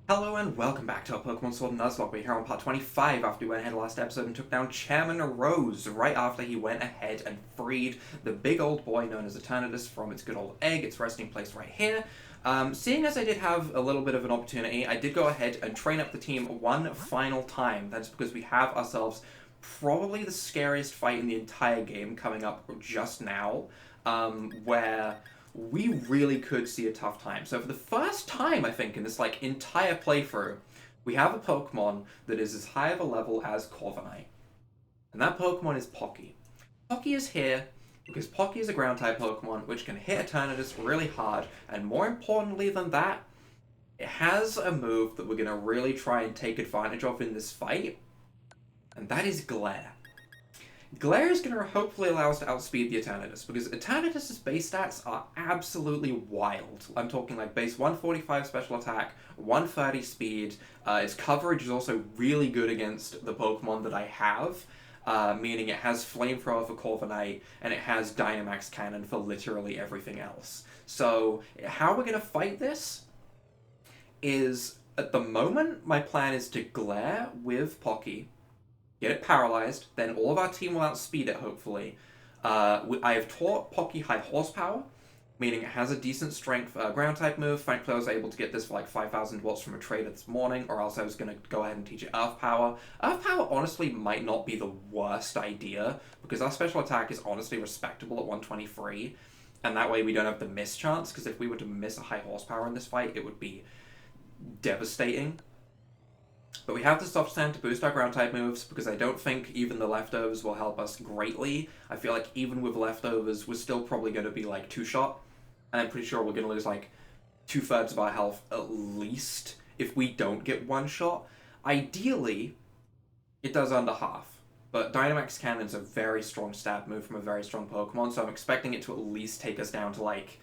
Hello and welcome back to our Pokemon Sword and Nuzlocke. We're here on part 25 after we went ahead last episode and took down Chairman Rose right after he went ahead and freed the big old boy known as Eternatus from its good old egg, its resting place right here. Seeing as I did have a little bit of an opportunity, I did go ahead and train up the team one final time. That's because we have ourselves probably the scariest fight in the entire game coming up just now, where we really could see a tough time. So for the first time, I think, in this entire playthrough, we have a Pokemon that is as high of a level as Corviknight. And that Pokemon is Pocky. Pocky is here because Pocky is a ground-type Pokemon which can hit Eternatus really hard, and more importantly than that, it has a move that we're going to really try and take advantage of in this fight, and that is Glare. Glare is going to hopefully allow us to outspeed the Eternatus, because Eternatus' base stats are absolutely wild. I'm talking like base 145 special attack, 130 speed, its coverage is also really good against the Pokemon that I have, meaning it has Flamethrower for Corviknight, and it has Dynamax Cannon for literally everything else. So, how we're going to fight this is, at the moment, my plan is to Glare with Pocky, get it paralyzed, then all of our team will outspeed it, hopefully. I have taught Pocky High Horsepower, meaning it has a decent strength ground-type move. Thankfully, I was able to get this for like 5,000 watts from a trader this morning, or else I was going to go ahead and teach it Earth Power. Earth Power, honestly, might not be the worst idea, because our special attack is honestly respectable at 123, and that way we don't have the miss chance, because if we were to miss a High Horsepower in this fight, it would be devastating. But we have the Soft Sand to boost our ground-type moves, because I don't think even the leftovers will help us greatly. I feel like even with leftovers, we're still probably going to be like two-shot, and I'm pretty sure we're going to lose like 2/3 of our health at least if we don't get one-shot. Ideally, it does under half, but Dynamax Cannon's a very strong stab move from a very strong Pokemon, so I'm expecting it to at least take us down to like,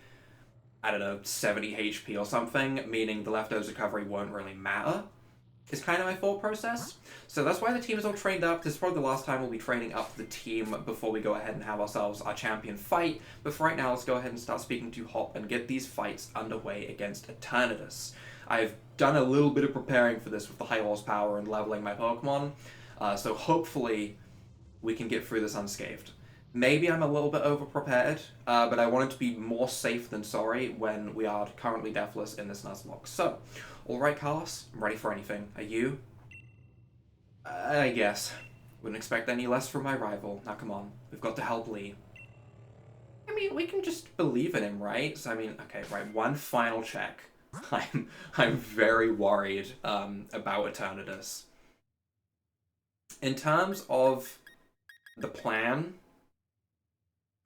I don't know, 70 HP or something, meaning the leftovers recovery won't really matter. Is kind of my thought process. So that's why the team is all trained up. This is probably the last time we'll be training up the team before we go ahead and have ourselves our champion fight. But for right now, let's go ahead and start speaking to Hop and get these fights underway against Eternatus. I've done a little bit of preparing for this with the high horsepower and leveling my Pokemon, so hopefully we can get through this unscathed. Maybe I'm a little bit over-prepared, but I wanted to be more safe than sorry when we are currently deathless in this Nuzlocke. So, alright Carlos, I'm ready for anything. Are you? I guess. Wouldn't expect any less from my rival. Now come on, we've got to help Lee. I mean, we can just believe in him, right? So, I mean, okay, right, one final check. I'm very worried about Eternatus. In terms of the plan,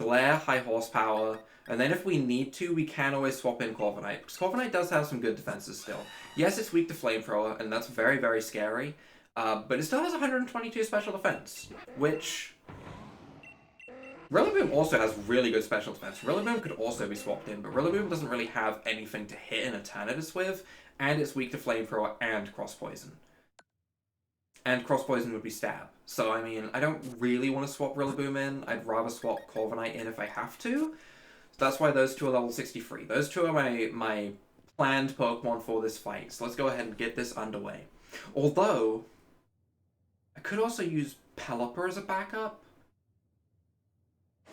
Glare, High Horsepower, and then if we need to, we can always swap in Corviknight, because Corviknight does have some good defenses still. Yes, it's weak to Flamethrower, and that's very, very scary, but it still has 122 special defense, which... Rillaboom also has really good special defense. Rillaboom could also be swapped in, but Rillaboom doesn't really have anything to hit an Eternatus with, and it's weak to Flamethrower and Cross Poison. And Cross Poison would be Stab. So, I mean, I don't really want to swap Rillaboom in. I'd rather swap Corviknight in if I have to. So that's why those two are level 63. Those two are my planned Pokemon for this fight. So let's go ahead and get this underway. Although, I could also use Pelipper as a backup,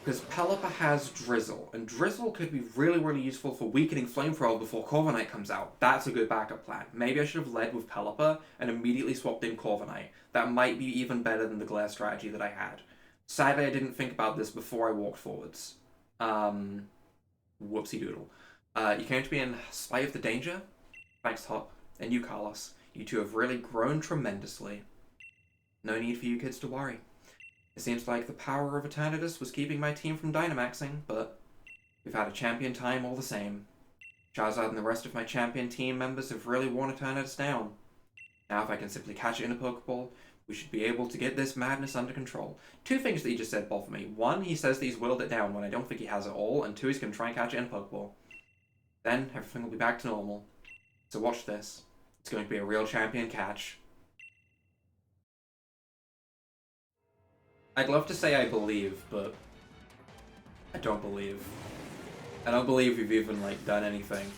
because Pelipper has Drizzle, and Drizzle could be really, really useful for weakening Flamethrower before Corviknight comes out. That's a good backup plan. Maybe I should have led with Pelipper and immediately swapped in Corviknight. That might be even better than the Glare strategy that I had. Sadly, I didn't think about this before I walked forwards. Whoopsie doodle. You came to me in spite of the danger? Thanks, Hop. And you, Carlos. You two have really grown tremendously. No need for you kids to worry. It seems like the power of Eternatus was keeping my team from Dynamaxing, but we've had a champion time all the same. Charizard and the rest of my champion team members have really worn Eternatus down. Now if I can simply catch it in a Pokeball, we should be able to get this madness under control. Two things that he just said bother me. One, he says that he's whittled it down when I don't think he has it all, and two, he's going to try and catch it in a Pokeball. Then everything will be back to normal. So watch this. It's going to be a real champion catch. I'd love to say I believe, but I don't believe. I don't believe we've even, like, done anything.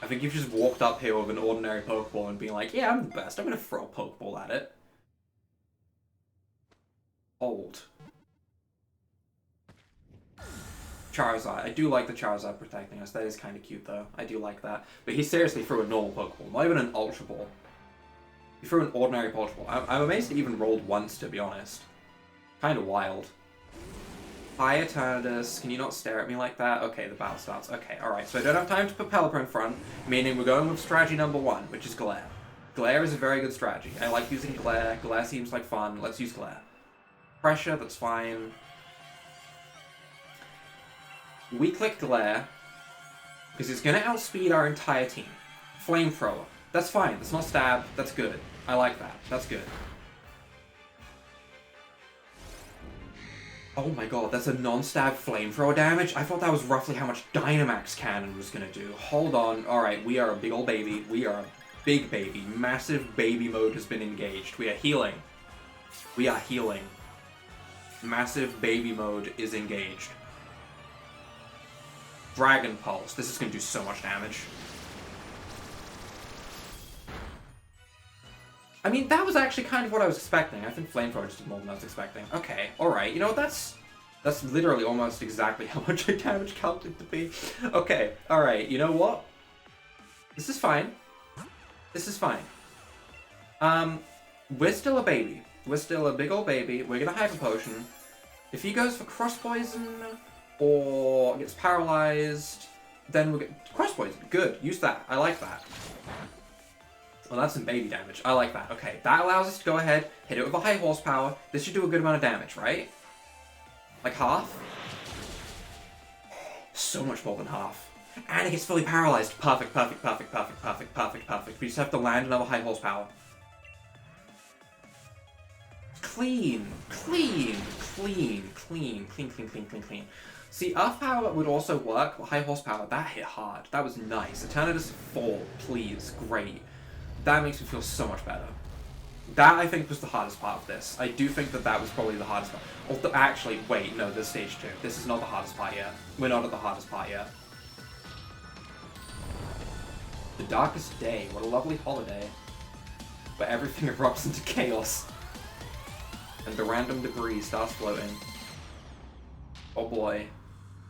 I think you've just walked up here with an ordinary Pokeball and being like, yeah, I'm the best. I'm gonna throw a Pokeball at it. Old. Charizard. I do like the Charizard protecting us. That is kind of cute, though. I do like that. But he seriously threw a normal Pokeball, not even an Ultra Ball. He threw an ordinary Pokeball. I'm amazed it even rolled once, to be honest. Kind of wild. Hi, Eternatus. Can you not stare at me like that? Okay, the battle starts. Okay, alright. So I don't have time to put Pelipper in front, meaning we're going with strategy number 1, which is Glare. Glare is a very good strategy. I like using Glare. Glare seems like fun. Let's use Glare. Pressure, that's fine. We click Glare, because it's going to outspeed our entire team. Flamethrower. That's fine. That's not stab. That's good. I like that. That's good. Oh my god, that's a non-stab flamethrower damage? I thought that was roughly how much Dynamax Cannon was gonna do. Hold on. Alright, we are a big old baby. We are a big baby. Massive baby mode has been engaged. We are healing. We are healing. Massive baby mode is engaged. Dragon Pulse. This is gonna do so much damage. I mean, that was actually kind of what I was expecting. I think Flamethrower just did more than I was expecting. Okay, alright. You know, that's literally almost exactly how much I damage counted to be. Okay, alright. You know what? This is fine. This is fine. We're still a baby. We're still a big old baby. We're gonna Hyper Potion. If he goes for Cross Poison or gets paralyzed, then we'll get Cross Poison. Good. Use that. I like that. Well, that's some baby damage. I like that. Okay, that allows us to go ahead, hit it with a high horsepower. This should do a good amount of damage, right? Like half? So much more than half. And it gets fully paralyzed. Perfect, perfect, perfect, perfect, perfect, perfect, perfect. We just have to land another high horsepower. Clean, clean, clean, clean, clean, clean, clean, clean, clean. See, Earth Power would also work, but high horsepower, that hit hard. That was nice. Eternatus 4, please. Great. That makes me feel so much better. That, I think, was the hardest part of this. I do think that was probably the hardest part. Although, actually, wait, no, there's stage 2. This is not the hardest part yet. We're not at the hardest part yet. The Darkest Day. What a lovely holiday. Where everything erupts into chaos. And the random debris starts floating. Oh boy.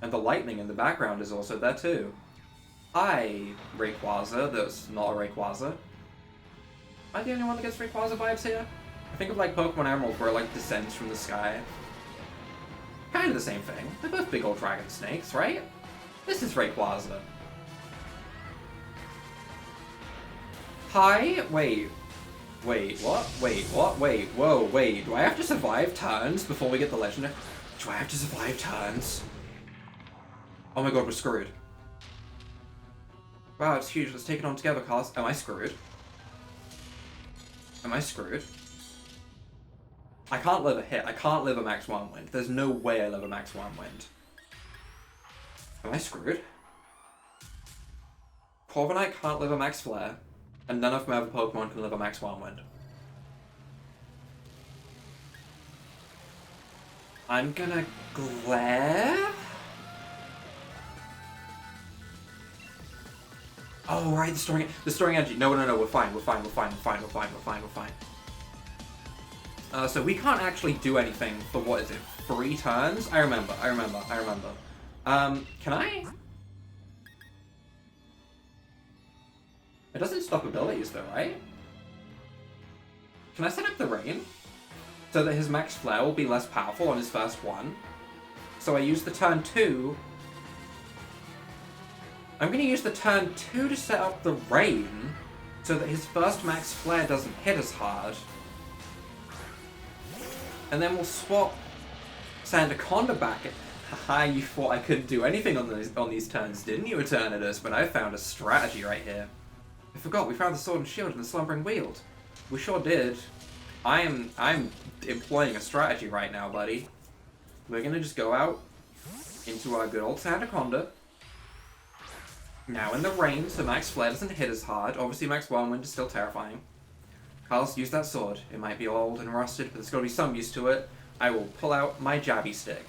And the lightning in the background is also there too. Hi, Rayquaza. That's not a Rayquaza. Am I the only one that gets Rayquaza vibes here? I think of like Pokemon Emerald where it like descends from the sky. Kind of the same thing. They're both big old dragon snakes, right? This is Rayquaza. Hi? Wait. Wait, what? Wait, what? Wait, whoa, wait. Do I have to survive turns before we get the legendary? Do I have to survive turns? Oh my god, we're screwed. Wow, it's huge. Let's take it on together, Carlos. Am I screwed? Am I screwed? I can't live a hit. I can't live a max 1 wind. There's no way I live a max 1 wind. Am I screwed? Corviknight can't live a max flare, and none of my other Pokemon can live a max 1 wind. I'm gonna glare? Oh, right, the storing energy. No, we're fine, we're fine. So we can't actually do anything for, what is it, 3 turns? I remember. Can I? It doesn't stop abilities though, right? Can I set up the rain? So that his max flare will be less powerful on his first one. So I use the turn 2. I'm going to use the turn 2 to set up the rain, so that his first max flare doesn't hit as hard. And then we'll swap Sandaconda back. Haha, you thought I couldn't do anything on these turns, didn't you, Eternatus? But I found a strategy right here. I forgot, we found the Sword and Shield and the Slumbering Weald. We sure did. I'm employing a strategy right now, buddy. We're going to just go out into our good old Sandaconda. Now in the rain, so max flare doesn't hit as hard. Obviously max 1 wind is still terrifying. Carlos, use that sword. It might be old and rusted, but there's got to be some use to it. I will pull out my jabby stick.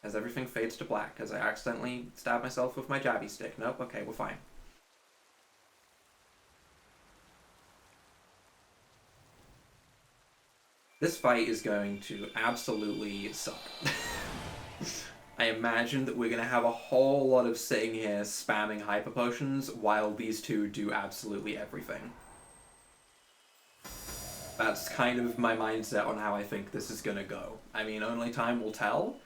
As everything fades to black, as I accidentally stab myself with my jabby stick. Nope, okay, we're fine. This fight is going to absolutely suck. I imagine that we're going to have a whole lot of sitting here spamming hyper potions while these two do absolutely everything. That's kind of my mindset on how I think this is going to go. I mean, only time will tell.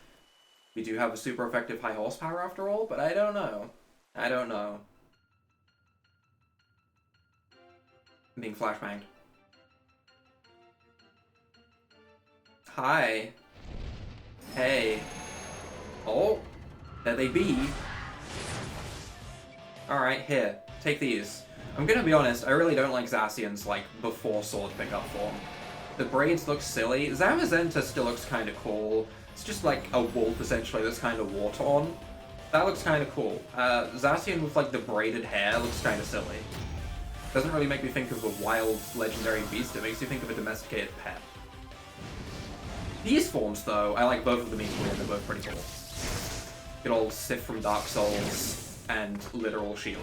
We do have a super effective high horsepower after all, but I don't know. I don't know. I'm being flashbanged. Hi. Hey. Oh. There they be. Alright, here. Take these. I'm gonna be honest, I really don't like Zacian's, like, before sword pickup form. The braids look silly. Zamazenta still looks kinda cool. It's just like a wolf, essentially, that's kinda war-torn. That looks kinda cool. Zacian with, like, the braided hair looks kinda silly. Doesn't really make me think of a wild, legendary beast, it makes you think of a domesticated pet. These forms, though, I like both of them equally, and they're both pretty cool. Good old Sif from Dark Souls and literal shield.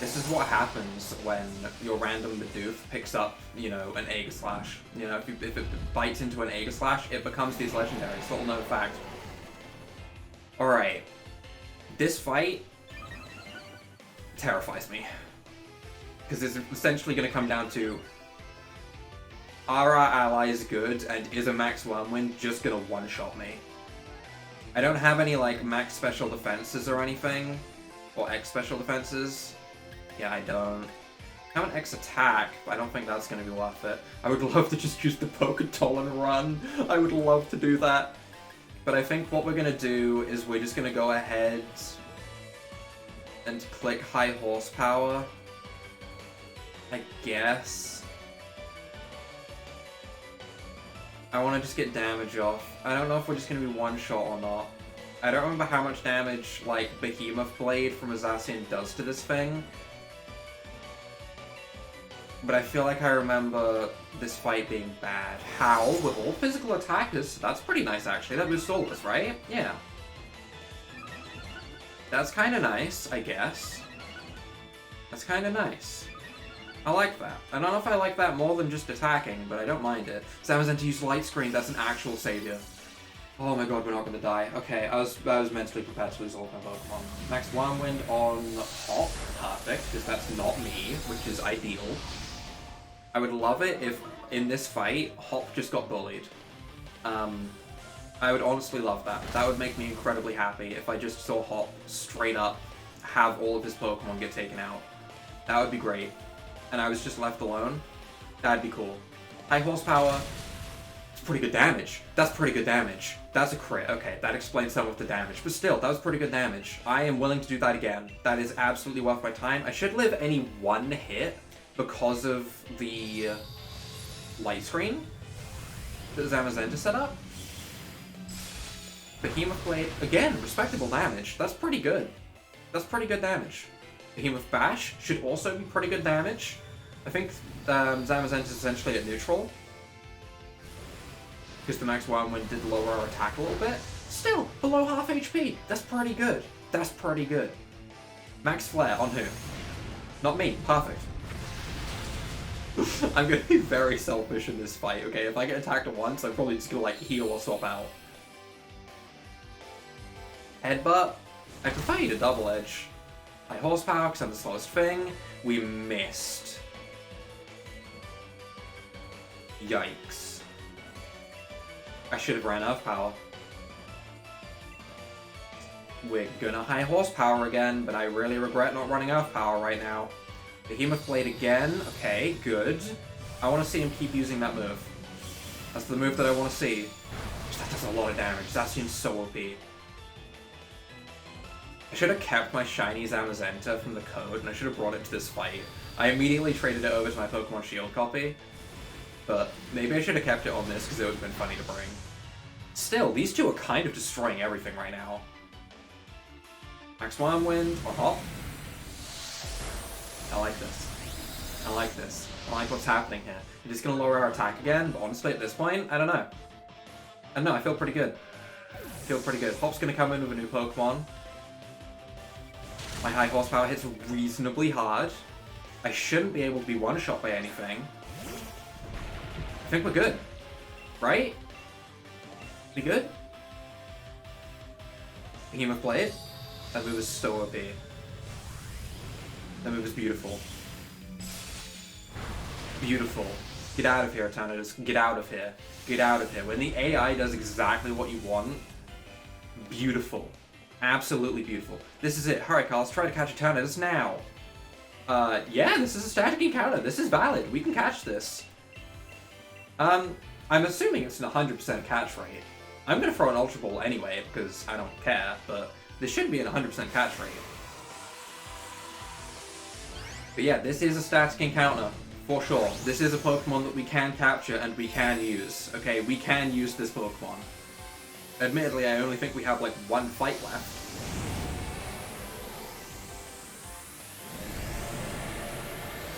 This is what happens when your random Bidoof picks up, you know, an Aegislash. You know, if it bites into an Aegislash, it becomes these legendaries. Little known fact. Alright. This fight terrifies me. Because it's essentially going to come down to, are our allies good, and is a max Wormwind just going to one-shot me? I don't have any, like, max special defenses or anything, or X special defenses. Yeah, I don't. I have an X attack, but I don't think that's going to be worth it. I would love to just use the Poketol and run. I would love to do that. But I think what we're going to do is we're just going to go ahead and click high horsepower. I guess. I want to just get damage off. I don't know if we're just going to be one-shot or not. I don't remember how much damage, like, Behemoth Blade from a Zacian does to this thing. But I feel like I remember this fight being bad. Howl with all physical attackers. That's pretty nice, actually. That was soulless, right? Yeah. That's kind of nice, I guess. That's kind of nice. I like that. I don't know if I like that more than just attacking, but I don't mind it. Zamazenta used Light Screen. That's an actual savior. Oh my god, we're not gonna die. Okay, I was mentally prepared to lose all of my Pokemon. Max Wormwind on Hop. Perfect, because that's not me, which is ideal. I would love it if, in this fight, Hop just got bullied. I would honestly love that. That would make me incredibly happy if I just saw Hop straight up have all of his Pokemon get taken out. That would be great. And I was just left alone. That'd be cool. High horsepower. It's pretty good damage. That's pretty good damage. That's a crit. Okay, that explains some of the damage. But still, that was pretty good damage. I am willing to do that again. That is absolutely worth my time. I should live any one hit because of the light screen that Zamazenta set up. Behemoth Blade. Again, respectable damage. That's pretty good. That's pretty good damage. Behemoth Bash should also be pretty good damage. I think Zamazenta is essentially at neutral. Because the Max Wormwind did lower our attack a little bit. Still, below half HP. That's pretty good. That's pretty good. Max Flare on who? Not me. Perfect. I'm going to be very selfish in this fight, okay? If I get attacked at once, I'm probably just going to, like, heal or swap out. Headbutt. I prefer you to Double Edge. High horsepower, because I'm the slowest thing. We missed. Yikes. I should have ran Earth Power. We're gonna high horsepower again, but I really regret not running Earth Power right now. Behemoth Blade again. Okay, good. I want to see him keep using that move. That's the move that I want to see. That does a lot of damage. Zacian's so OP. I should have kept my shiny Zamazenta from the code, and I should have brought it to this fight. I immediately traded it over to my Pokemon Shield copy, but maybe I should have kept it on this because it would have been funny to bring. Still, these two are kind of destroying everything right now. Max Wormwind on Hop. I like this. I like this. I like what's happening here. It is going to lower our attack again, but honestly, at this point, I don't know. I feel pretty good. Hop's going to come in with a new Pokemon. My high horsepower hits reasonably hard. I shouldn't be able to be one-shot by anything. I think we're good. Right? We good? Behemoth Blade? That move is so OP. That move is beautiful. Beautiful. Get out of here, Eternatus. Get out of here. Get out of here. When the AI does exactly what you want, beautiful. Absolutely beautiful. This is it. Alright, Carl, let's try to catch Eternatus now. Yeah, this is a static encounter. This is valid. We can catch this. I'm assuming it's an 100% catch rate. I'm gonna throw an Ultra Ball anyway, because I don't care, but this should be an 100% catch rate. But yeah, this is a static encounter, for sure. This is a Pokemon that we can capture and we can use. Okay, we can use this Pokemon. Admittedly, I only think we have like one fight left.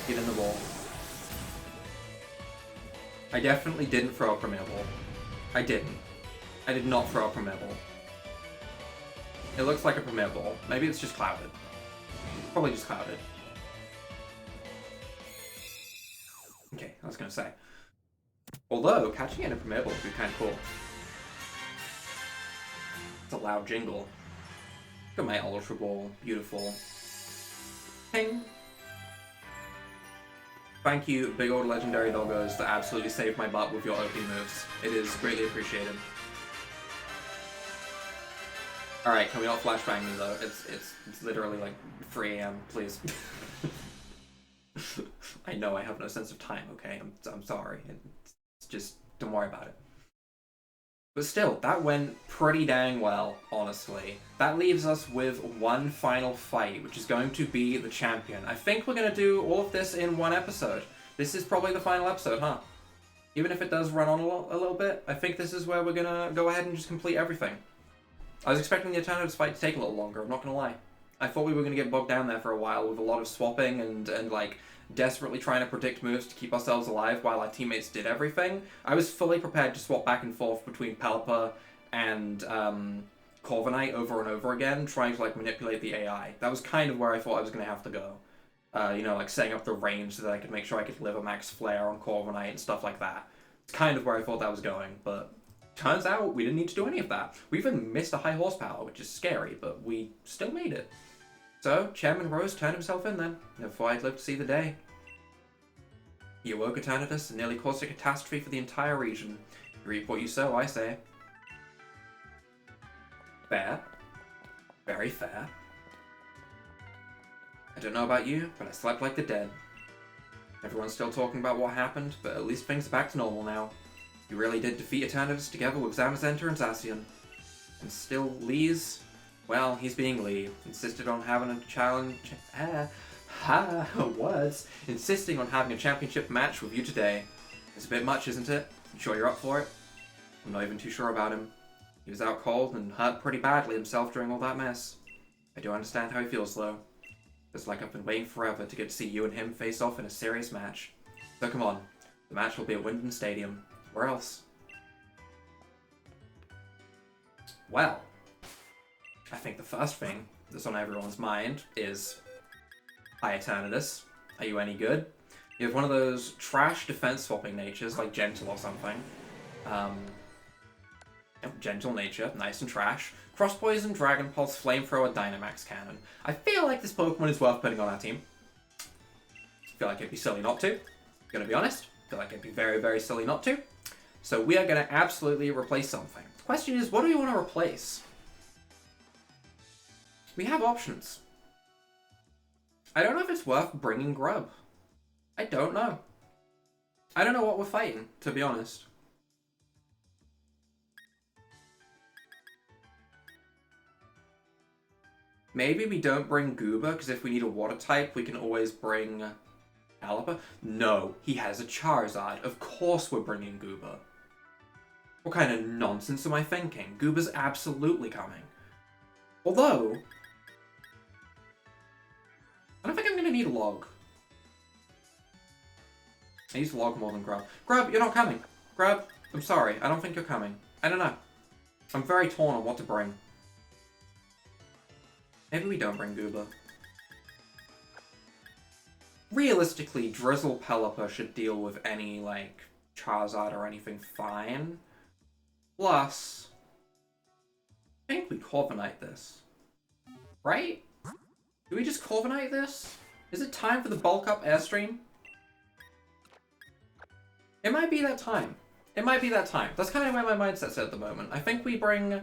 Get in the ball. I definitely didn't throw a Premier Ball. I didn't. I did not throw a Premier Ball. It looks like a Premier Ball. Maybe it's just clouded. Probably just clouded. Okay, I was gonna say. Although, catching it in a Premier Ball would be kind of cool. It's a loud jingle. Look at my Ultra Ball. Beautiful. Ping! Thank you, big old legendary doggos that absolutely saved my butt with your OP moves. It is greatly appreciated. Alright, can we not flashbang me though? It's literally like 3 AM, please. I know I have no sense of time, okay? I'm sorry. It's just, don't worry about it. But still, that went pretty dang well, honestly. That leaves us with one final fight, which is going to be the champion. I think we're going to do all of this in one episode. This is probably the final episode, huh? Even if it does run on a little bit, I think this is where we're going to go ahead and just complete everything. I was expecting the Eternatus fight to take a little longer, I'm not going to lie. I thought we were going to get bogged down there for a while with a lot of swapping and like, desperately trying to predict moves to keep ourselves alive while our teammates did everything. I was fully prepared to swap back and forth between Pelipper and Corviknight over and over again, trying to like manipulate the AI. That was kind of where I thought I was going to have to go. You know, like setting up the range so that I could make sure I could live max flare on Corviknight and stuff like that. It's kind of where I thought that was going, but turns out we didn't need to do any of that. We even missed a high horsepower, which is scary, but we still made it. So, Chairman Rose turned himself in then. Never thought I'd live to see the day. He awoke Eternatus and nearly caused a catastrophe for the entire region. You reap what you sow, I say. Fair. Very fair. I don't know about you, but I slept like the dead. Everyone's still talking about what happened, but at least things are back to normal now. You really did defeat Eternatus together with Zamazenta and Zacian. And still, Lee's... Well, he's being Lee. Insisted on having a challenge... words. Insisting on having a championship match with you today. It's a bit much, isn't it? You sure you're up for it? I'm not even too sure about him. He was out cold and hurt pretty badly himself during all that mess. I do understand how he feels, though. It's like I've been waiting forever to get to see you and him face off in a serious match. So come on. The match will be at Winden Stadium. Where else? Well... I think the first thing that's on everyone's mind is, hi Eternatus, are you any good? You have one of those trash defense swapping natures, like Gentle or something. Gentle nature, nice and trash. Cross Poison, Dragon Pulse, Flamethrower, Dynamax Cannon. I feel like this Pokemon is worth putting on our team. I feel like it'd be silly not to, gonna be honest. I feel like it'd be very, very silly not to. So we are gonna absolutely replace something. The question is, what do we want to replace? We have options. I don't know if it's worth bringing Grub. I don't know. I don't know what we're fighting, to be honest. Maybe we don't bring Goober, because if we need a water type, we can always bring Pelipper. No, he has a Charizard. Of course we're bringing Goober. What kind of nonsense am I thinking? Goober's absolutely coming. Although... I don't think I'm going to need Log. I use log more than grub. Grub, you're not coming. Grub, I'm sorry. I don't think you're coming. I don't know. I'm very torn on what to bring. Maybe we don't bring Goober. Realistically, Drizzle Pelipper should deal with any, like, Charizard or anything fine. Plus, I think we Corviknight this. Right? Do we just Corviknight this? Is it time for the bulk up Airstream? It might be that time. It might be that time. That's kind of where my mindset's at the moment. I think we bring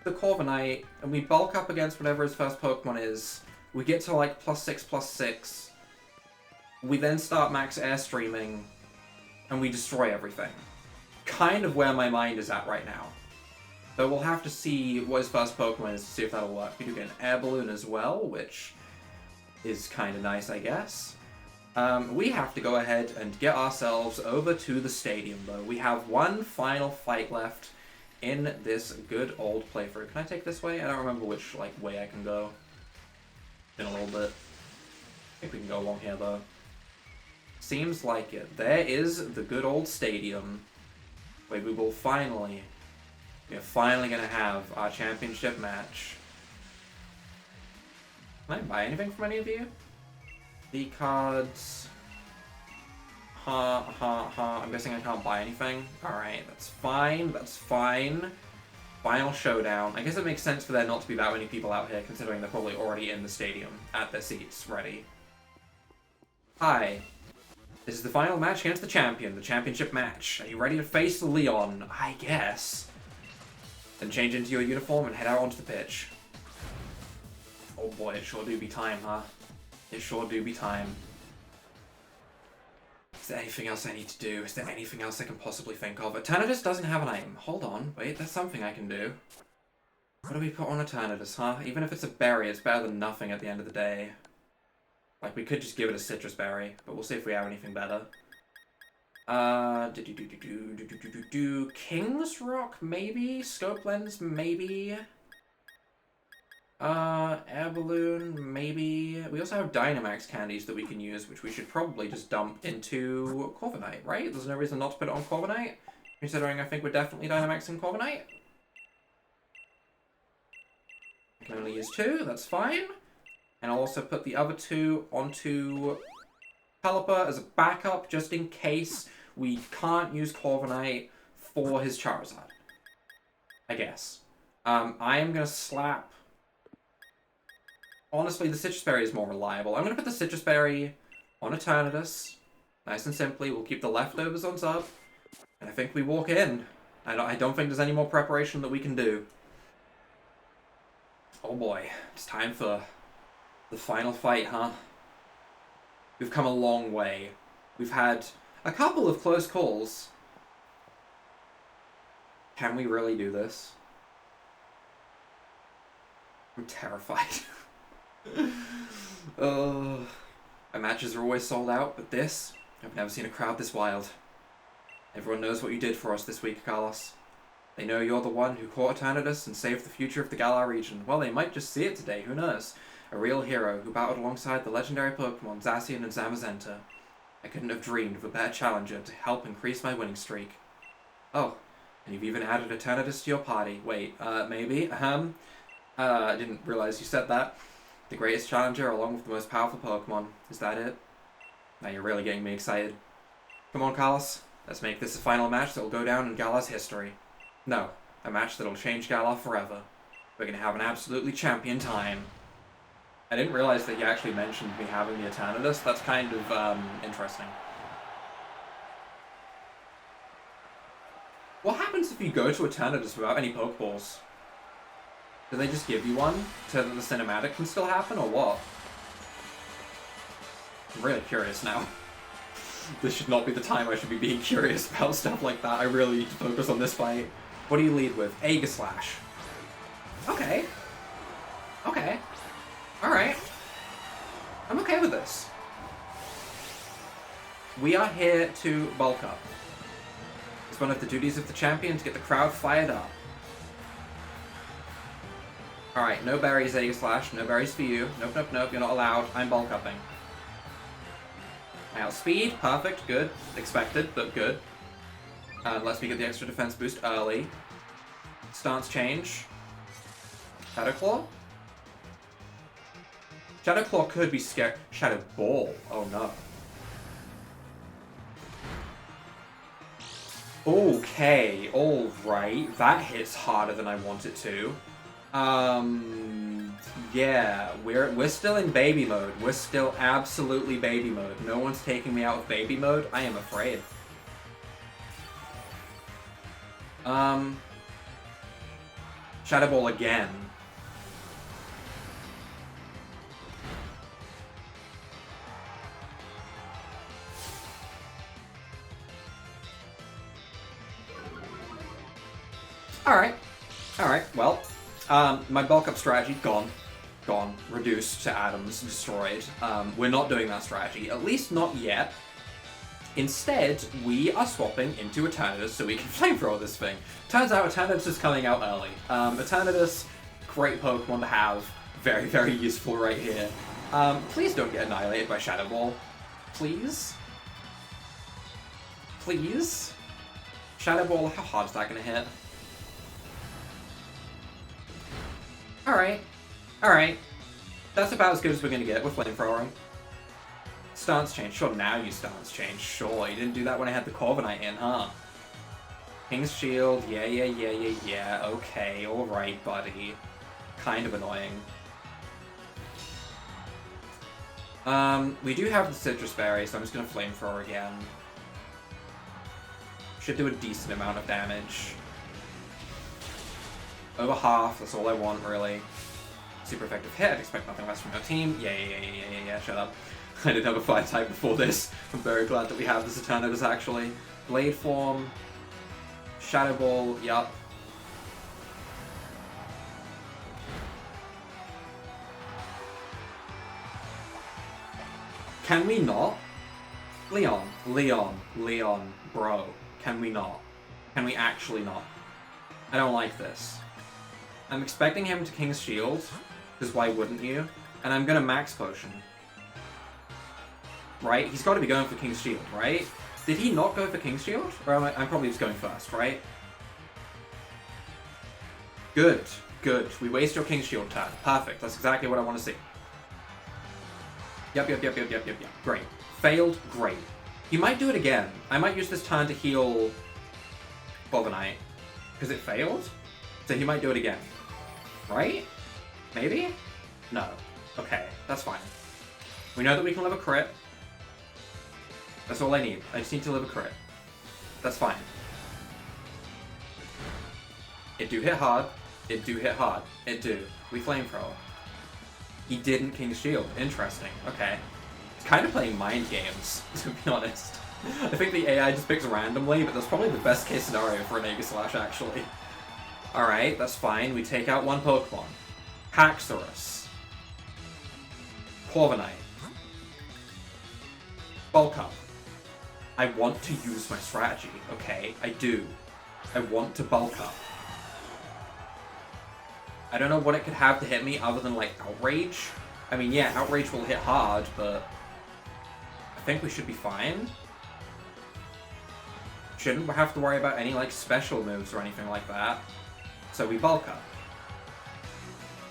the Corviknight and we bulk up against whatever his first Pokemon is. We get to like +6/+6. We then start max Airstreaming and we destroy everything. Kind of where my mind is at right now. But we'll have to see what his first Pokemon is to see if that'll work. We do get an Air Balloon as well, which is kind of nice, I guess. We have to go ahead and get ourselves over to the stadium, though. We have one final fight left in this good old playthrough. Can I take this way? I don't remember which way I can go. In a little bit. I think we can go along here, though. Seems like it. There is the good old stadium, where we will finally... We're finally going to have our championship match. Can I buy anything from any of you? The cards... I'm guessing I can't buy anything. Alright, that's fine, that's fine. Final showdown. I guess it makes sense for there not to be that many people out here, considering they're probably already in the stadium, at their seats, ready. Hi. This is the final match against the champion, the championship match. Are you ready to face Leon? I guess. Then change into your uniform and head out onto the pitch. Oh boy, it sure do be time, huh? It sure do be time. Is there anything else I need to do? Is there anything else I can possibly think of? Eternatus doesn't have an item. Hold on, wait, there's something I can do. What do we put on Eternatus, huh? Even if it's a berry, it's better than nothing at the end of the day. Like, we could just give it a citrus berry, but we'll see if we have anything better. King's Rock, maybe? Scope Lens, maybe? Air Balloon, maybe? We also have Dynamax candies that we can use, which we should probably just dump into Corviknight, right? There's no reason not to put it on Corviknight, considering I think we're definitely Dynamaxing Corviknight. I can only use 2, that's fine. And I'll also put the other 2 onto Pelipper as a backup, just in case we can't use Corviknight for his Charizard. I guess. I am going to slap... Honestly, the Citrus Berry is more reliable. I'm going to put the Citrus Berry on Eternatus. Nice and simply. We'll keep the leftovers on top. And I think we walk in. I don't think there's any more preparation that we can do. Oh boy. It's time for the final fight, huh? We've come a long way. We've had a couple of close calls. Can we really do this? I'm terrified. My matches are always sold out, but this, I've never seen a crowd this wild. Everyone knows what you did for us this week, Carlos. They know you're the one who caught Eternatus and saved the future of the Galar region. Well, they might just see it today, who knows? A real hero who battled alongside the legendary Pokemon Zacian and Zamazenta. I couldn't have dreamed of a better challenger to help increase my winning streak. Oh, and you've even added Eternatus to your party. Wait, maybe? I didn't realize you said that. The greatest challenger along with the most powerful Pokemon. Is that it? Now you're really getting me excited. Come on, Carlos. Let's make this a final match that will go down in Galar's history. No, a match that will change Galar forever. We're going to have an absolutely champion time. I didn't realize that you actually mentioned me having the Eternatus. That's kind of, interesting. What happens if you go to Eternatus without any Pokeballs? Do they just give you one so that the cinematic can still happen, or what? I'm really curious now. This should not be the time I should be being curious about stuff like that. I really need to focus on this fight. What do you lead with? Aegislash. Okay. Okay. Alright. I'm okay with this. We are here to bulk up. It's one of the duties of the champion to get the crowd fired up. Alright, no berries, Aegislash. No berries for you. Nope, nope, nope. You're not allowed. I'm bulk upping. Outspeed, perfect, good. Expected, but good. Lets me get the extra defense boost early. Stance change. Shadow Claw? Shadow Claw could be scared. Shadow Ball. Oh no. Okay, alright. That hits harder than I want it to. Yeah, we're still in baby mode. We're still absolutely baby mode. No one's taking me out of baby mode. I am afraid. Shadow Ball again. Alright. Alright, well. My bulk up strategy, gone. Gone. Reduced to atoms, destroyed. We're not doing that strategy. At least not yet. Instead, we are swapping into Eternatus so we can flamethrower this thing. Turns out Eternatus is coming out early. Eternatus, great Pokemon to have. Very, very useful right here. Please don't get annihilated by Shadow Ball. Please? Please? Shadow Ball, how hard is that going to hit? Alright. Alright. That's about as good as we're going to get with flamethrowing. Stance change. Sure, now you stance change. Sure, you didn't do that when I had the Corviknight in, huh? King's Shield. Yeah. Okay, alright, buddy. Kind of annoying. We do have the Citrus Berry, so I'm just going to Flamethrower again. Should do a decent amount of damage. Over half, that's all I want, really. Super effective hit, I'd expect nothing less from our team. Yeah, shut up. I didn't have a fire type before this. I'm very glad that we have this Eternatus, actually. Blade Form. Shadow Ball, yup. Can we not? Leon, bro. Can we not? Can we actually not? I don't like this. I'm expecting him to King's Shield, because why wouldn't you? And I'm gonna Max Potion. Right? He's got to be going for King's Shield, right? Did he not go for King's Shield? Or I'm probably just going first, right? Good. We waste your King's Shield turn. Perfect. That's exactly what I want to see. Yep. Great. Failed? Great. He might do it again. I might use this turn to heal Corviknight. Because it failed? So he might do it again. Right? Maybe? No. Okay, that's fine. We know that we can live a crit. That's all I need. I just need to live a crit. That's fine. It do hit hard. It do. We Flamethrower. He didn't King's Shield. Interesting. Okay. He's kind of playing mind games, to be honest. I think the AI just picks randomly, but that's probably the best case scenario for an Aegislash, actually. Alright, that's fine. We take out one Pokemon. Haxorus. Corviknight. Bulk Up. I want to use my strategy, okay? I do. I want to bulk up. I don't know what it could have to hit me other than, like, Outrage. I mean, yeah, Outrage will hit hard, but I think we should be fine. Shouldn't have to worry about any, like, special moves or anything like that. So we bulk up.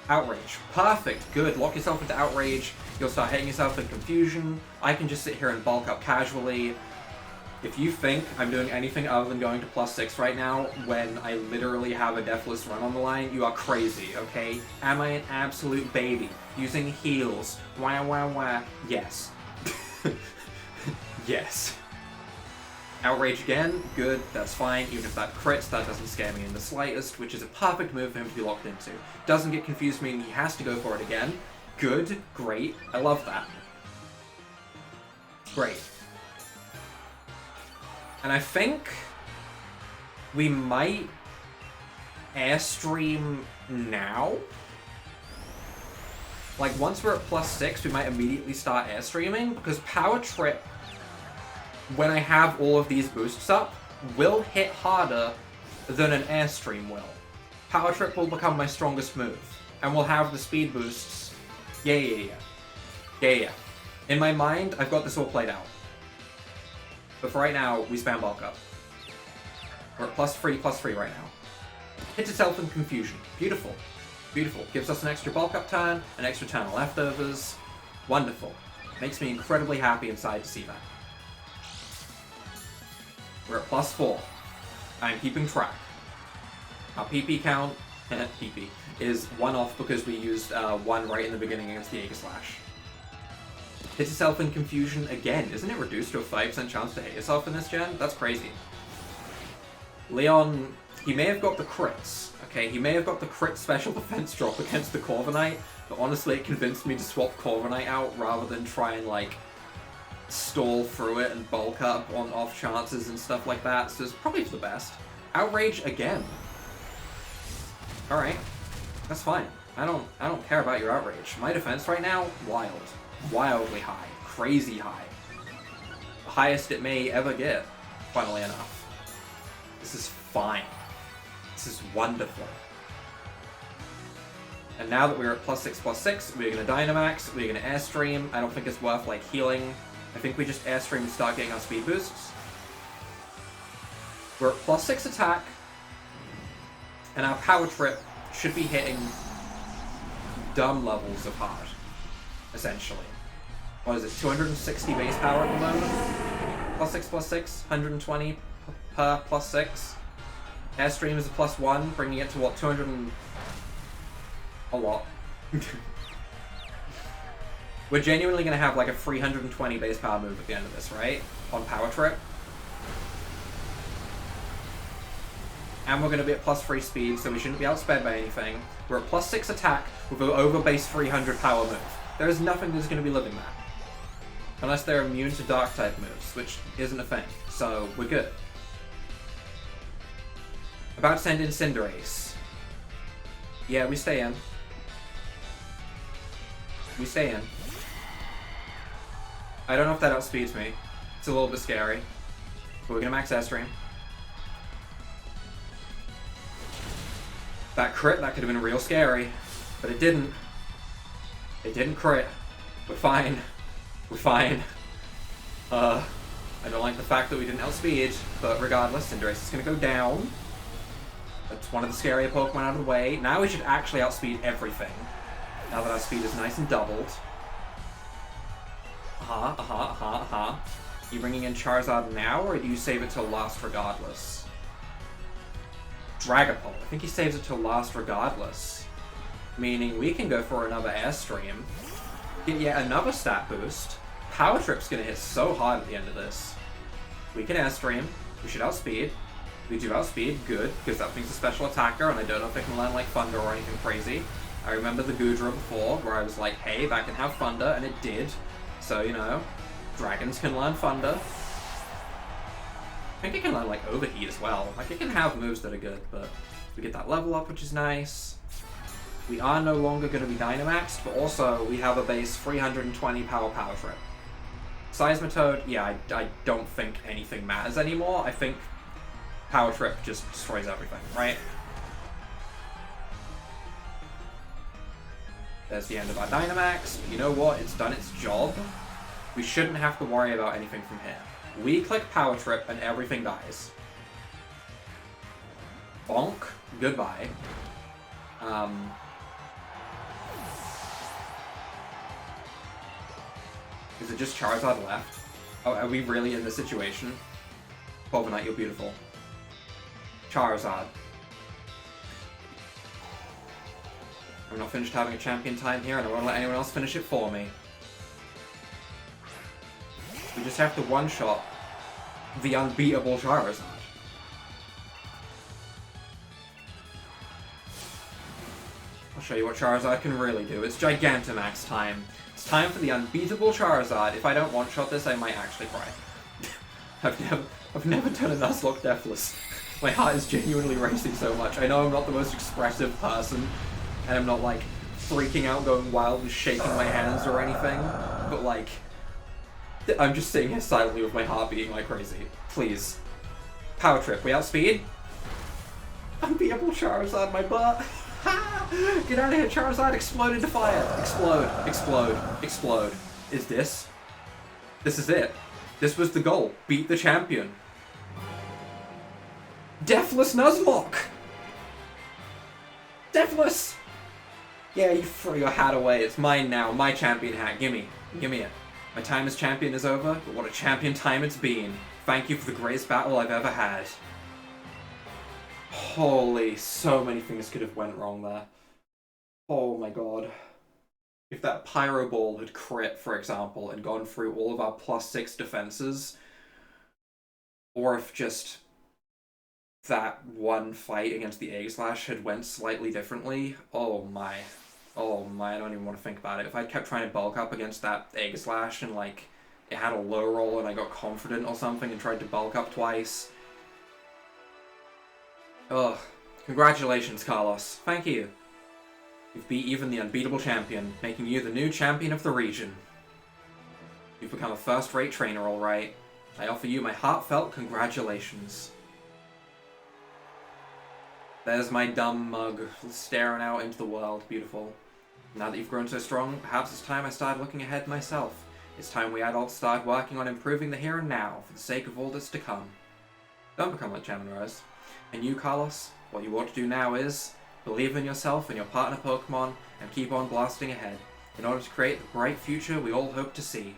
Outrage. Perfect. Good. Lock yourself into Outrage. You'll start hitting yourself in confusion. I can just sit here and bulk up casually. If you think I'm doing anything other than going to +6 right now, when I literally have a Deathless Run on the line, you are crazy, okay? Am I an absolute baby? Using heals. Wah. Yes. Yes. Outrage again. Good. That's fine. Even if that crits, that doesn't scare me in the slightest, which is a perfect move for him to be locked into. Doesn't get confused, meaning he has to go for it again. Good. Great. I love that. Great. And I think we might Airstream now. Like, once we're at +6, we might immediately start Airstreaming, because Power Trip, when I have all of these boosts up, will hit harder than an Airstream will. Power Trip will become my strongest move, and we'll have the speed boosts. Yeah. In my mind, I've got this all played out. But for right now, we spam bulk up. We're at +3/+3 right now. Hits itself in confusion. Beautiful. Beautiful. Gives us an extra bulk up turn, an extra turn of leftovers. Wonderful. Makes me incredibly happy inside to see that. We're at +4. I'm keeping track. Our PP count, PP, is 1 off because we used 1 right in the beginning against the Aegislash. Hits itself in confusion again. Isn't it reduced to a 5% chance to hit yourself in this gen? That's crazy. Leon, he may have got the crits, okay? He may have got the crit special defense drop against the Corviknight, but honestly it convinced me to swap Corviknight out rather than try and, like, stall through it and bulk up on off chances and stuff like that, so it's probably for the best. Outrage again. Alright. That's fine. I don't care about your outrage. My defense right now, wild. Wildly high. Crazy high. The highest it may ever get, funnily enough. This is fine. This is wonderful. And now that we're at +6/+6, we're gonna Dynamax, we're gonna Airstream. I don't think it's worth, like, healing. I think we just Airstream and start getting our speed boosts. We're at +6 attack, and our Power Trip should be hitting dumb levels of hard, essentially. What is it, 260 base power at the moment? +6/+6, 120 per +6. Airstream is a +1, bringing it to what, 200 and... a lot. We're genuinely going to have like a 320 base power move at the end of this, right? On Power Trip. And we're going to be at +3 speed, so we shouldn't be outsped by anything. We're at +6 attack with an over base 300 power move. There is nothing that's going to be living that. Unless they're immune to dark type moves, which isn't a thing. So we're good. About to send in Cinderace. Yeah, we stay in. We stay in. I don't know if that outspeeds me. It's a little bit scary. But we're gonna max Airstream. That crit, that could have been real scary. But it didn't. It didn't crit. We're fine. We're fine. I don't like the fact that we didn't outspeed, but regardless, Cinderace is gonna go down. That's one of the scarier Pokemon out of the way. Now we should actually outspeed everything. Now that our speed is nice and doubled. You bringing in Charizard now, or do you save it till last regardless? Dragapult. I think he saves it till last regardless. Meaning we can go for another Airstream. Get yet another stat boost. Power Trip's gonna hit so hard at the end of this. We can Airstream. We should outspeed. We do outspeed, good, because that thing's a special attacker, and I don't know if it can land like Thunder or anything crazy. I remember the Goodra before, where I was like, hey, that can have Thunder, and it did. So, you know, dragons can learn Thunder. I think it can learn like Overheat as well. Like, it can have moves that are good, but we get that level up, which is nice. We are no longer going to be Dynamaxed, but also we have a base 320 Power Trip. Seismitoad, yeah, I don't think anything matters anymore. I think Power Trip just destroys everything, right? There's the end of our Dynamax. You know what? It's done its job. We shouldn't have to worry about anything from here. We click Power Trip and everything dies. Bonk. Goodbye. Is it just Charizard left? Oh, are we really in this situation? Corviknight, you're beautiful. Charizard. I'm not finished having a champion time here, and I won't let anyone else finish it for me. We just have to one-shot the unbeatable Charizard. I'll show you what Charizard can really do. It's Gigantamax time. It's time for the unbeatable Charizard. If I don't one-shot this, I might actually cry. I've never done a Nuzlocke deathless. My heart is genuinely racing so much. I know I'm not the most expressive person, and I'm not, like, freaking out, going wild and shaking my hands or anything, but, like, I'm just sitting here silently with my heart beating like crazy. Please. Power Trip. We outspeed? Unbeatable Charizard, my butt. Get out of here, Charizard. Explode into fire. Explode. Explode. Explode. Is this? This is it. This was the goal. Beat the champion. Deathless Nuzlocke! Deathless! Yeah, you throw your hat away. It's mine now. My champion hat. Gimme. Gimme it. My time as champion is over, but what a champion time it's been. Thank you for the greatest battle I've ever had. Holy, so many things could have went wrong there. Oh my god. If that Pyro Ball had crit, for example, and gone through all of our +6 defenses, or if just that one fight against the Egg Slash had went slightly differently, oh my, I don't even want to think about it. If I'd kept trying to bulk up against that Egg Slash and, like, it had a low roll and I got confident or something and tried to bulk up twice. Ugh. Congratulations, Carlos. Thank you. You've beat even the unbeatable champion, making you the new champion of the region. You've become a first-rate trainer, alright. I offer you my heartfelt congratulations. There's my dumb mug, staring out into the world. Beautiful. Now that you've grown so strong, perhaps it's time I started looking ahead myself. It's time we adults start working on improving the here and now, for the sake of all that's to come. Don't become like Chairman Rose. And you, Carlos, what you ought to do now is believe in yourself and your partner Pokemon, and keep on blasting ahead, in order to create the bright future we all hope to see.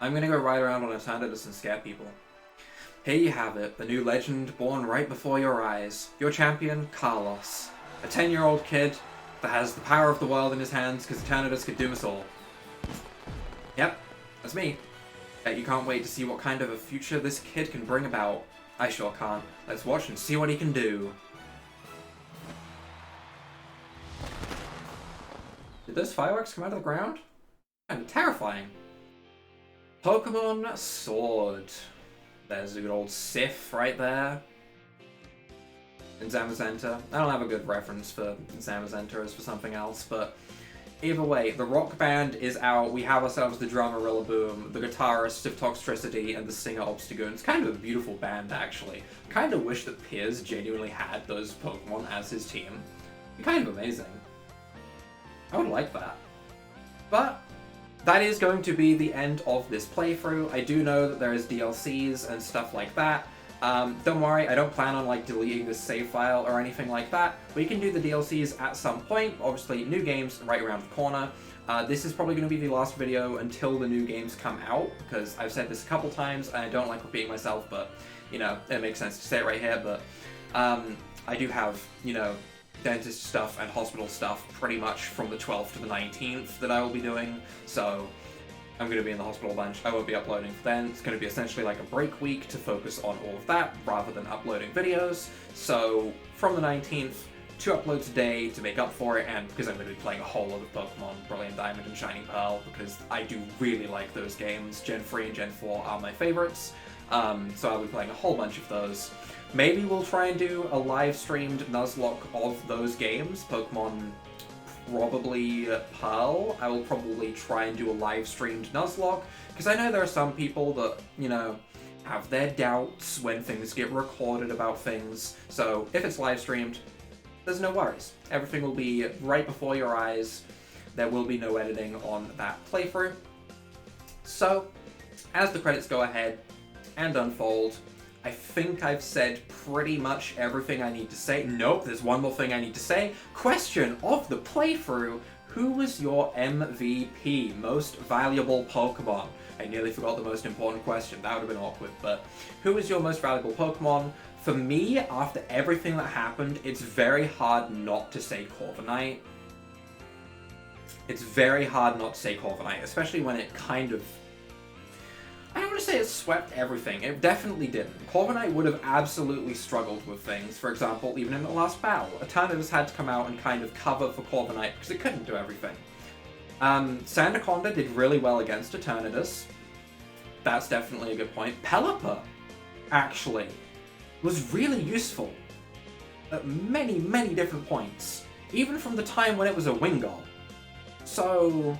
I'm gonna go ride around on Eternatus and scare people. Here you have it, the new legend born right before your eyes. Your champion, Carlos. A 10-year-old kid that has the power of the world in his hands because Eternatus could doom us all. Yep, that's me. Bet you can't wait to see what kind of a future this kid can bring about. I sure can't. Let's watch and see what he can do. Did those fireworks come out of the ground? Kind of terrifying. Pokemon Sword. There's a good old Sif right there. And Zamazenta. I don't have a good reference for Zamazenta as for something else, but either way, the rock band is out. We have ourselves the drummer Rillaboom, the guitarist of Toxtricity, and the singer Obstagoon. It's kind of a beautiful band, actually. I kind of wish that Piers genuinely had those Pokemon as his team. It'd be kind of amazing. I would like that. But that is going to be the end of this playthrough. I do know that there is DLCs and stuff like that. Don't worry, I don't plan on like deleting this save file or anything like that. We can do the DLCs at some point. Obviously, new games right around the corner. This is probably going to be the last video until the new games come out, because I've said this a couple times and I don't like repeating myself, but, you know, it makes sense to say it right here, but I do have, you know, dentist stuff and hospital stuff pretty much from the 12th to the 19th that I will be doing, so I'm going to be in the hospital a bunch. I won't be uploading for then. It's going to be essentially like a break week to focus on all of that rather than uploading videos. So from the 19th, 2 uploads a day to make up for it, and because I'm going to be playing a whole lot of Pokemon Brilliant Diamond and Shining Pearl, because I do really like those games. Gen 3 and Gen 4 are my favorites, so I'll be playing a whole bunch of those. Maybe we'll try and do a live-streamed Nuzlocke of those games. Pokemon probably Pearl. I will probably try and do a live-streamed Nuzlocke, because I know there are some people that, you know, have their doubts when things get recorded about things. So if it's live-streamed, there's no worries. Everything will be right before your eyes. There will be no editing on that playthrough. So, as the credits go ahead and unfold, I think I've said pretty much everything I need to say. Nope, there's one more thing I need to say. Question of the playthrough: who was your MVP, most valuable Pokemon? I nearly forgot the most important question. That would have been awkward, but who was your most valuable Pokemon? For me, after everything that happened, it's very hard not to say Corviknight. It's very hard not to say Corviknight, especially when it kind of... I don't want to say it swept everything. It definitely didn't. Corviknight would have absolutely struggled with things. For example, even in the last battle, Eternatus had to come out and kind of cover for Corviknight because it couldn't do everything. Sandaconda did really well against Eternatus. That's definitely a good point. Pelipper, actually, was really useful at many, many different points. Even from the time when it was a Wingull. So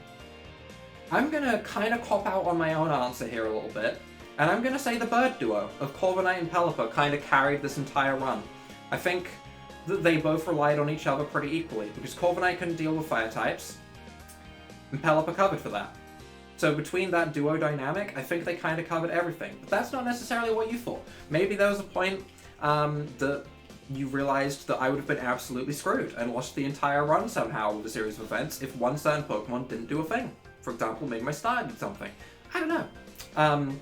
I'm gonna kind of cop out on my own answer here a little bit, and I'm gonna say the bird duo of Corviknight and Pelipper kind of carried this entire run. I think that they both relied on each other pretty equally, because Corviknight couldn't deal with fire types, and Pelipper covered for that. So between that duo dynamic, I think they kind of covered everything. But that's not necessarily what you thought. Maybe there was a point that you realized that I would have been absolutely screwed and lost the entire run somehow with a series of events if one certain Pokemon didn't do a thing. For example, maybe my starter did something. I don't know.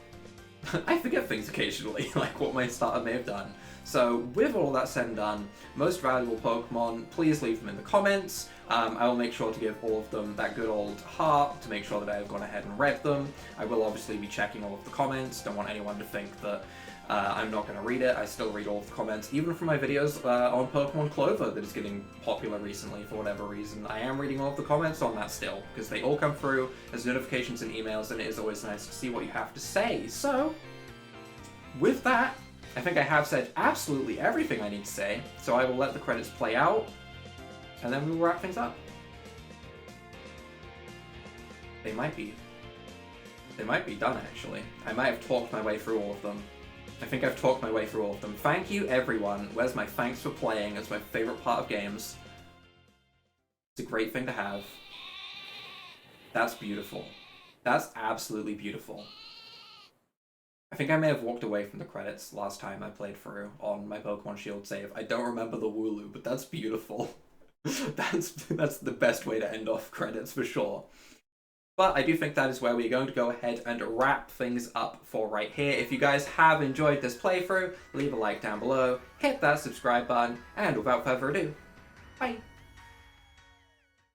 I forget things occasionally, like what my starter may have done. So with all that said and done, most valuable Pokemon, please leave them in the comments. I will make sure to give all of them that good old heart to make sure that I have gone ahead and read them. I will obviously be checking all of the comments. Don't want anyone to think that I'm not going to read it. I still read all of the comments, even from my videos on Pokemon Clover that is getting popular recently for whatever reason. I am reading all of the comments on that still, because they all come through as notifications and emails, and it is always nice to see what you have to say. So, with that, I think I have said absolutely everything I need to say, so I will let the credits play out, and then we will wrap things up. They might be done, actually. I might have talked my way through all of them. I think I've talked my way through all of them. Thank you, everyone. Where's my thanks for playing? It's my favorite part of games. It's a great thing to have. That's beautiful. That's absolutely beautiful. I think I may have walked away from the credits last time I played through on my Pokemon Shield save. I don't remember the Wooloo, but that's beautiful. That's the best way to end off credits for sure. But I do think that is where we're going to go ahead and wrap things up for right here. If you guys have enjoyed this playthrough, leave a like down below, hit that subscribe button, and without further ado, bye!